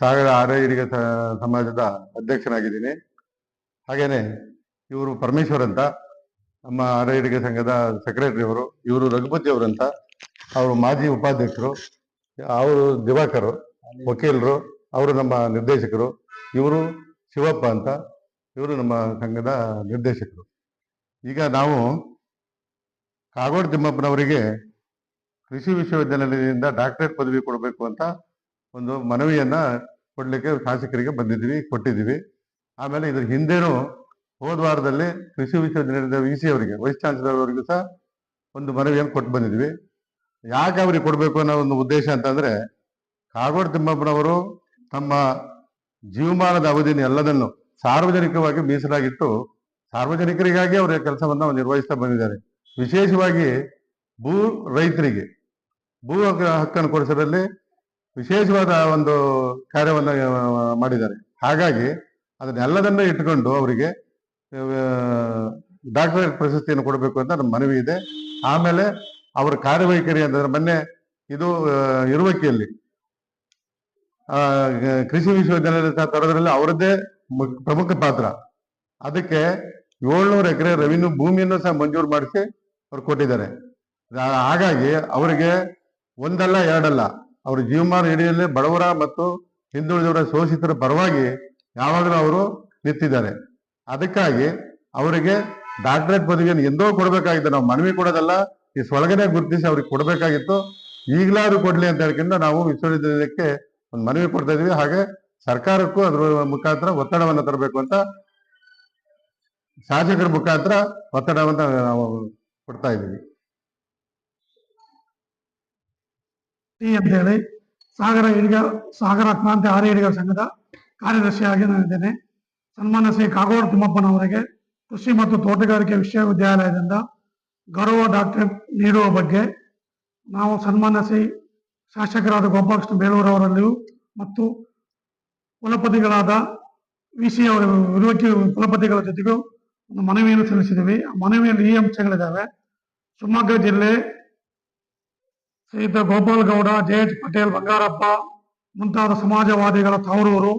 ಸಾಗರ ಆರ್ಯ ಹಿರಿಯ ಸಮಾಜದ ಅಧ್ಯಕ್ಷನಾಗಿದ್ದೀನಿ. ಹಾಗೇನೆ ಇವರು ಪರಮೇಶ್ವರ್ ಅಂತ ನಮ್ಮ ಆರ್ಯ ಹಿರಿಯ ಸಂಘದ ಸೆಕ್ರೆಟರಿ ಅವರು. ಇವರು ರಘುಪತಿ ಅವರಂತ, ಅವರು ಮಾಜಿ ಉಪಾಧ್ಯಕ್ಷರು. ಅವರು ದಿವಾಕರ್ ವಕೀಲರು, ಅವರು ನಮ್ಮ ನಿರ್ದೇಶಕರು. ಇವರು ಶಿವಪ್ಪ ಅಂತ, ಇವರು ನಮ್ಮ ಸಂಘದ ನಿರ್ದೇಶಕರು. ಈಗ ನಾವು ಕಾಗೋಡು ತಿಮ್ಮಪ್ಪನವರಿಗೆ ಕೃಷಿ ವಿಶ್ವವಿದ್ಯಾನಿಲಯದಿಂದ ಡಾಕ್ಟರೇಟ್ ಪದವಿ ಕೊಡಬೇಕು ಅಂತ ಒಂದು ಮನವಿಯನ್ನ ಕೊಡ್ಲಿಕ್ಕೆ ಶಾಸಕರಿಗೆ ಕೊಟ್ಟಿದ್ದೀವಿ. ಆಮೇಲೆ ಇದ್ರ ಹಿಂದೆನೂ ಹೋದ ವಾರದಲ್ಲಿ ಕೃಷಿ ವಿಶ್ವವಿದ್ಯಾನಿಲಯದ VC ಅವರಿಗೆ, ವೈಸ್ ಚಾನ್ಸಲರ್ ಅವರಿಗೂ ಸಹ ಒಂದು ಮನವಿಯನ್ನು ಕೊಟ್ಟು ಬಂದಿದ್ವಿ. ಯಾಕೆ ಅವ್ರಿಗೆ ಕೊಡಬೇಕು ಅನ್ನೋ ಒಂದು ಉದ್ದೇಶ ಅಂತಂದ್ರೆ, ಕಾಗೋಡು ತಿಮ್ಮಪ್ಪನವರು ತಮ್ಮ ಜೀವಮಾನದ ಅವಧಿನ ಎಲ್ಲದನ್ನು ಸಾರ್ವಜನಿಕವಾಗಿ ಮೀಸಲಾಗಿಟ್ಟು ಸಾರ್ವಜನಿಕರಿಗಾಗಿ ಅವರ ಕೆಲಸವನ್ನು ನಿರ್ವಹಿಸ್ತಾ ಬಂದಿದ್ದಾರೆ. ವಿಶೇಷವಾಗಿ ರೈತರಿಗೆ ಭೂ ಹಕ್ಕನ್ನು ಕೊಡಿಸೋದ್ರಲ್ಲಿ ವಿಶೇಷವಾದ ಒಂದು ಕಾರ್ಯವನ್ನು ಮಾಡಿದ್ದಾರೆ. ಹಾಗಾಗಿ ಅದನ್ನೆಲ್ಲದನ್ನು ಇಟ್ಕೊಂಡು ಅವರಿಗೆ ಡಾಕ್ಟರೇಟ್ ಪ್ರಶಸ್ತಿಯನ್ನು ಕೊಡಬೇಕು ಅಂತ ನಮ್ಮ ಮನವಿ ಇದೆ. ಆಮೇಲೆ ಅವರ ಕಾರ್ಯವೈಖರಿ ಅಂತಂದ್ರೆ, ಮೊನ್ನೆ ಇದು ಇರುವಕ್ಕಿಯಲ್ಲಿ ಕೃಷಿ ವಿಶ್ವವಿದ್ಯಾನಿಲಯ ತರೋದ್ರಲ್ಲಿ ಅವರದ್ದೇ ಪ್ರಮುಖ ಪಾತ್ರ. ಅದಕ್ಕೆ 700 ಎಕರೆ ರೆವಿನ್ಯೂ ಭೂಮಿಯನ್ನು ಸಹ ಮಂಜೂರು ಮಾಡಿಸಿ ಅವ್ರು ಕೊಟ್ಟಿದ್ದಾರೆ. ಹಾಗಾಗಿ ಅವರಿಗೆ ಒಂದಲ್ಲ ಎರಡಲ್ಲ, ಅವ್ರ ಜೀವಮಾನ ಇಡಿಯಲ್ಲಿ ಬಡವರ ಮತ್ತು ಹಿಂದುಳಿದವರ ಶೋಷಿತರ ಪರವಾಗಿ ಯಾವಾಗಲೂ ಅವರು ನಿಂತಿದ್ದಾರೆ. ಅದಕ್ಕಾಗಿ ಅವರಿಗೆ ಡಾಕ್ಟರೇಟ್ ಪದವಿಯನ್ನು ಎಂದೋ ಕೊಡಬೇಕಾಗಿತ್ತು. ನಾವು ಮನವಿ ಕೊಡೋದಲ್ಲ, ಈ ಸೊಳಗನೆ ಗುರುತಿಸಿ ಅವ್ರಿಗೆ ಕೊಡಬೇಕಾಗಿತ್ತು. ಈಗಲಾದ್ರೂ ಕೊಡ್ಲಿ ಅಂತ ಹೇಳ್ಕೊಂಡು ನಾವು ವಿಶ್ವವಿದ್ಯಾಲಯಕ್ಕೆ ಒಂದು ಮನವಿ ಕೊಡ್ತಾ ಇದೀವಿ. ಹಾಗೆ ಸರ್ಕಾರಕ್ಕೂ ಅದ್ರ ಮುಖಾಂತರ ಒತ್ತಡವನ್ನು ತರಬೇಕು ಅಂತ ಶಾಸಕರ ಮುಖಾಂತರ ಒತ್ತಡವನ್ನು ನಾವು ಕೊಡ್ತಾ ಇದ್ದೀವಿ ಅಂತ ಹೇಳಿ ಸಾಗರ ಕ್ರಾಂತಿ ಆರ್ಯ ಹಿರಿಯ ಸಂಘದ ಕಾರ್ಯದರ್ಶಿಯಾಗಿ ನಾನಿದ್ದೇನೆ. ಸನ್ಮಾನ್ಯ ಶ್ರೀ ಕಾಗೋಡು ತಿಮ್ಮಪ್ಪನವರಿಗೆ ಕೃಷಿ ಮತ್ತು ತೋಟಗಾರಿಕೆ ವಿಶ್ವವಿದ್ಯಾಲಯದಿಂದ ಗೌರವ ಡಾಕ್ಟರೇಟ್ ನೀಡುವ ಬಗ್ಗೆ ನಾವು ಸನ್ಮಾನ್ಯ ಶ್ರೀ ಶಾಸಕರಾದ ಗೋಪಾಲಕೃಷ್ಣ ಬೇಲೂರವರಲ್ಲಿಯೂ ಮತ್ತು ಕುಲಪತಿಗಳಾದ VC ಅವರ ಕುಲಪತಿಗಳ ಜೊತೆಗೂ ಒಂದು ಮನವಿಯನ್ನು ಸಲ್ಲಿಸಿದ್ದೀವಿ. ಆ ಮನವಿಯಲ್ಲಿ ಈ ಅಂಶಗಳಿದ್ದಾವೆ. ಶಿವಮೊಗ್ಗ ಜಿಲ್ಲೆ ಶ್ರೀಯುತ ಗೋಪಾಲಗೌಡ, JH ಪಟೇಲ್, ಬಂಗಾರಪ್ಪ ಮುಂತಾದ ಸಮಾಜವಾದಿಗಳ ತವರೂರು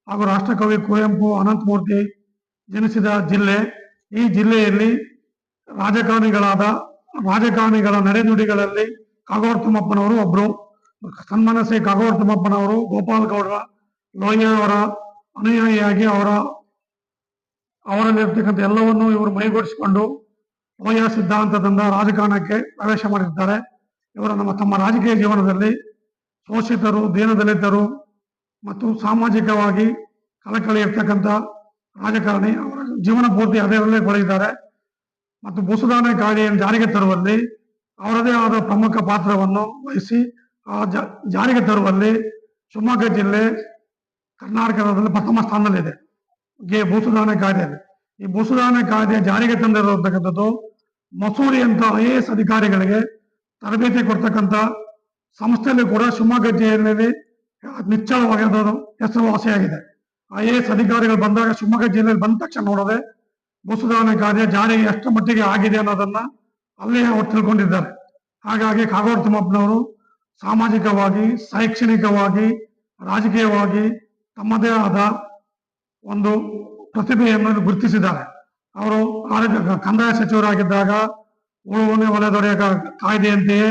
ಹಾಗೂ ರಾಷ್ಟ್ರಕವಿ ಕುವೆಂಪು, ಅನಂತಮೂರ್ತಿ ಜನಿಸಿದ ಜಿಲ್ಲೆ. ಈ ಜಿಲ್ಲೆಯಲ್ಲಿ ರಾಜಕಾರಣಿಗಳ ನಡೆನುಡಿಗಳಲ್ಲಿ ಕಾಗೋಡು ತಿಮ್ಮಪ್ಪನವರು ಒಬ್ರು. ಸನ್ಮಾನ್ಯ ಶ್ರೀ ಕಾಗೋಡು ತಿಮ್ಮಪ್ಪನವರು ಗೋಪಾಲಗೌಡ ಲೋಹಿಯ ಅವರ ಅನುಯಾಯಿಯಾಗಿ ಅವರಲ್ಲಿರ್ತಕ್ಕಂಥ ಎಲ್ಲವನ್ನೂ ಇವರು ಮೈಗೂಡಿಸಿಕೊಂಡು ಲೋಹಿಯ ಸಿದ್ಧಾಂತದಿಂದ ರಾಜಕಾರಣಕ್ಕೆ ಪ್ರವೇಶ ಮಾಡಿದ್ದಾರೆ. ಇವರು ತಮ್ಮ ರಾಜಕೀಯ ಜೀವನದಲ್ಲಿ ಶೋಷಿತರು, ದೀನದಲಿತರು ಮತ್ತು ಸಾಮಾಜಿಕವಾಗಿ ಕಳಕಳಿ ಇರ್ತಕ್ಕಂಥ ರಾಜಕಾರಣಿ. ಅವರ ಜೀವನ ಪೂರ್ತಿ ಅದರಲ್ಲೇ ಕೊಳೆದಿದ್ದಾರೆ ಮತ್ತು ಭೂಸುಧಾರಣೆ ಕಾಯ್ದೆಯನ್ನು ಜಾರಿಗೆ ತರುವಲ್ಲಿ ಅವರದೇ ಆದ ಪ್ರಮುಖ ಪಾತ್ರವನ್ನು ವಹಿಸಿ ಆ ಜಾರಿಗೆ ತರುವಲ್ಲಿ ಶಿವಮೊಗ್ಗ ಜಿಲ್ಲೆ ಕರ್ನಾಟಕದಲ್ಲಿ ಪ್ರಥಮ ಸ್ಥಾನದಲ್ಲಿದೆ. ಭೂಸುಧಾರಣೆ ಕಾಯ್ದೆಯಲ್ಲಿ ಈ ಭೂಸುಧಾರಣೆ ಕಾಯ್ದೆ ಜಾರಿಗೆ ತಂದಿರತಕ್ಕಂಥದ್ದು ಮಸೂರಿ ಅಂತ IAS ಅಧಿಕಾರಿಗಳಿಗೆ ತರಬೇತಿ ಕೊಡ್ತಕ್ಕಂಥ ಸಂಸ್ಥೆಯಲ್ಲಿ ಕೂಡ ಶಿವಮೊಗ್ಗ ಜಿಲ್ಲೆಯಲ್ಲಿ ನಿಚ್ಚಳವಾಗಿ ಅದರ ಹೆಸರುವಾಸಿಯಾಗಿದೆ. IAS ಅಧಿಕಾರಿಗಳು ಬಂದಾಗ ಶಿವಮೊಗ್ಗ ಜಿಲ್ಲೆಯಲ್ಲಿ ಬಂದ ತಕ್ಷಣ ನೋಡದೆ ಭೂಸುಧಾರಣೆ ಕಾಯ್ದೆ ಜಾರಿಗೆ ಎಷ್ಟು ಮಟ್ಟಿಗೆ ಆಗಿದೆ ಅನ್ನೋದನ್ನ ಅಲ್ಲೇ ಅವರು ತಿಳ್ಕೊಂಡಿದ್ದಾರೆ. ಹಾಗಾಗಿ ಕಾಗೋಡು ತಿಮ್ಮಪ್ಪನವರು ಸಾಮಾಜಿಕವಾಗಿ, ಶೈಕ್ಷಣಿಕವಾಗಿ, ರಾಜಕೀಯವಾಗಿ ತಮ್ಮದೇ ಆದ ಒಂದು ಪ್ರತಿಭೆಯನ್ನು ಗುರುತಿಸಿದ್ದಾರೆ. ಅವರು ಕಂದಾಯ ಸಚಿವರಾಗಿದ್ದಾಗ ಉಳುವನೆ ವಲಯದೊಡೆಯ ಕಾಯ್ದೆಯಂತೆಯೇ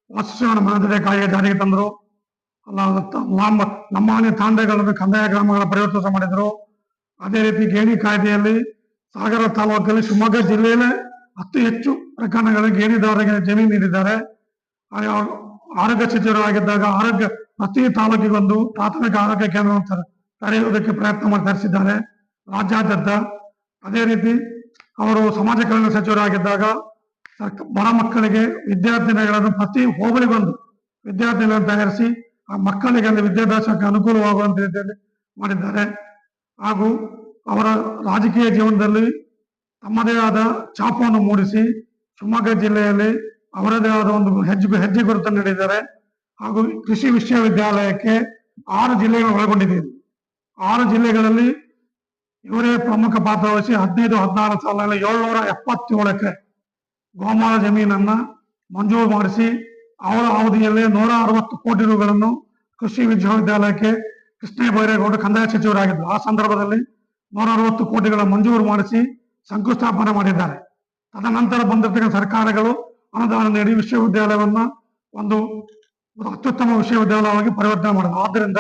ವಾಸಸ್ಥಾನ ಮನದೊಡೆಯ ಕಾಯ್ದೆ ಜಾರಿಗೆ ತಂದರು. ನಮ್ಮಾನ್ಯ ತಾಂಡೆಗಳನ್ನು ಕಂದಾಯ ಗ್ರಾಮಗಳ ಪರಿವರ್ತನೆ ಮಾಡಿದರು. ಅದೇ ರೀತಿ ಗೇಣಿ ಕಾಯ್ದೆಯಲ್ಲಿ ಸಾಗರ ತಾಲೂಕಲ್ಲಿ ಶಿವಮೊಗ್ಗ ಜಿಲ್ಲೆಯಲ್ಲೇ ಅತಿ ಹೆಚ್ಚು ಪ್ರಕರಣಗಳಲ್ಲಿ ಗೇಣಿದಾರರಿಗೆ ಜಮೀನು ನೀಡಿದ್ದಾರೆ. ಆರೋಗ್ಯ ಸಚಿವರಾಗಿದ್ದಾಗ ಪ್ರತಿ ತಾಲೂಕಿಗೊಂದು ಪ್ರಾಥಮಿಕ ಆರೋಗ್ಯ ಕೇಂದ್ರವನ್ನು ತೆರೆಯುವುದಕ್ಕೆ ಪ್ರಯತ್ನ ಮಾಡಿ ತರಿಸಿದ್ದಾರೆ ರಾಜ್ಯಾದ್ಯಂತ. ಅದೇ ರೀತಿ ಅವರು ಸಮಾಜ ಕಲ್ಯಾಣ ಸಚಿವರಾಗಿದ್ದಾಗ ಬಡ ಮಕ್ಕಳಿಗೆ ವಿದ್ಯಾರ್ಥಿನಿಗಳನ್ನು ಪ್ರತಿ ಹೋಬಳಿಗೊಂದು ವಿದ್ಯಾರ್ಥಿಗಳನ್ನು ತಯಾರಿಸಿ ಆ ಮಕ್ಕಳಿಗೆ ಅಲ್ಲಿ ವಿದ್ಯಾಭ್ಯಾಸಕ್ಕೆ ಅನುಕೂಲವಾಗುವಂತ ರೀತಿಯಲ್ಲಿ ಮಾಡಿದ್ದಾರೆ. ಹಾಗೂ ಅವರ ರಾಜಕೀಯ ಜೀವನದಲ್ಲಿ ತಮ್ಮದೇ ಆದ ಛಾಪವನ್ನು ಮೂಡಿಸಿ ಶಿವಮೊಗ್ಗ ಜಿಲ್ಲೆಯಲ್ಲಿ ಅವರದೇ ಆದ ಒಂದು ಹೆಜ್ಜೆ ಗುರುತನ್ನು ನೀಡಿದ್ದಾರೆ. ಹಾಗೂ ಕೃಷಿ ವಿಶ್ವವಿದ್ಯಾಲಯಕ್ಕೆ 6 ಜಿಲ್ಲೆಗಳು ಒಳಗೊಂಡಿದ್ದೀವಿ. 6 ಜಿಲ್ಲೆಗಳಲ್ಲಿ ಇವರೇ ಪ್ರಮುಖ ಪಾತ್ರ ವಹಿಸಿ 15-16 ಸಾಲಿನಲ್ಲಿ 777 ಎಕರೆ ಗೋಮಾಳ ಜಮೀನನ್ನ ಮಂಜೂರು ಮಾಡಿಸಿ ಅವರ ಅವಧಿಯಲ್ಲಿ 160 ಕೋಟಿ ರೂಗಳನ್ನು ಕೃಷಿ ವಿಶ್ವವಿದ್ಯಾಲಯಕ್ಕೆ ಕೃಷ್ಣ ಬೈರೇಗೌಡ ಕಂದಾಯ ಸಚಿವರಾಗಿದ್ದರು. ಆ ಸಂದರ್ಭದಲ್ಲಿ 160 ಕೋಟಿಗಳ ಮಂಜೂರು ಮಾಡಿಸಿ ಶಂಕುಸ್ಥಾಪನೆ ಮಾಡಿದ್ದಾರೆ. ತದನಂತರ ಬಂದಿರತಕ್ಕಂಥ ಸರ್ಕಾರಗಳು ಅನುದಾನ ನೀಡಿ ವಿಶ್ವವಿದ್ಯಾಲಯವನ್ನ ಒಂದು ಅತ್ಯುತ್ತಮ ವಿಶ್ವವಿದ್ಯಾಲಯವಾಗಿ ಪರಿವರ್ತನೆ ಮಾಡಿದೆ. ಆದ್ದರಿಂದ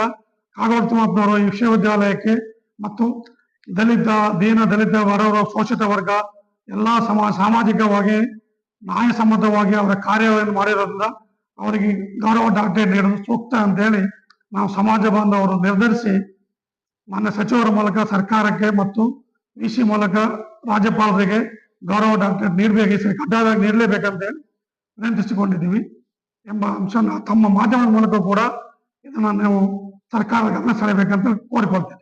ಕಾಗೋಡು ತಿಮ್ಮಪ್ಪನವರು ಈ ವಿಶ್ವವಿದ್ಯಾಲಯಕ್ಕೆ ಮತ್ತು ದಲಿತ ಬಡವರ ಶೋಷಿತ ವರ್ಗ ಎಲ್ಲಾ ಸಾಮಾಜಿಕವಾಗಿ ನ್ಯಾಯಸಮ್ಮತವಾಗಿ ಅವರ ಕಾರ್ಯವನ್ನು ಮಾಡಿರೋದ್ರಿಂದ ಅವರಿಗೆ ಗೌರವ ಡಾಕ್ಟರೇಟ್ ನೀಡಲು ಸೂಕ್ತ ಅಂತ ಹೇಳಿ ನಾವು ಸಮಾಜ ಬಾಂಧವರು ನಿರ್ಧರಿಸಿ ಮಾನ್ಯ ಸಚಿವರ ಮೂಲಕ ಸರ್ಕಾರಕ್ಕೆ ಮತ್ತು ವಿಸಿ ಮೂಲಕ ರಾಜ್ಯಪಾಲರಿಗೆ ಗೌರವ ಡಾಕ್ಟರೇಟ್ ನೀಡಬೇಕು, ಕಡ್ಡಾಯವಾಗಿ ನೀಡಲೇಬೇಕಂತ ಹೇಳಿ ವಿನಂತಿಸಿಕೊಂಡಿದ್ದೀವಿ ಎಂಬ ಅಂಶ ತಮ್ಮ ಮಾಧ್ಯಮದ ಮೂಲಕ ಕೂಡ ಇದನ್ನ ನಾವು ಸರ್ಕಾರ ಗಮನ ಸೆಳೆಯಬೇಕಂತ ಕೋರಿಕೊಳ್ತೇನೆ.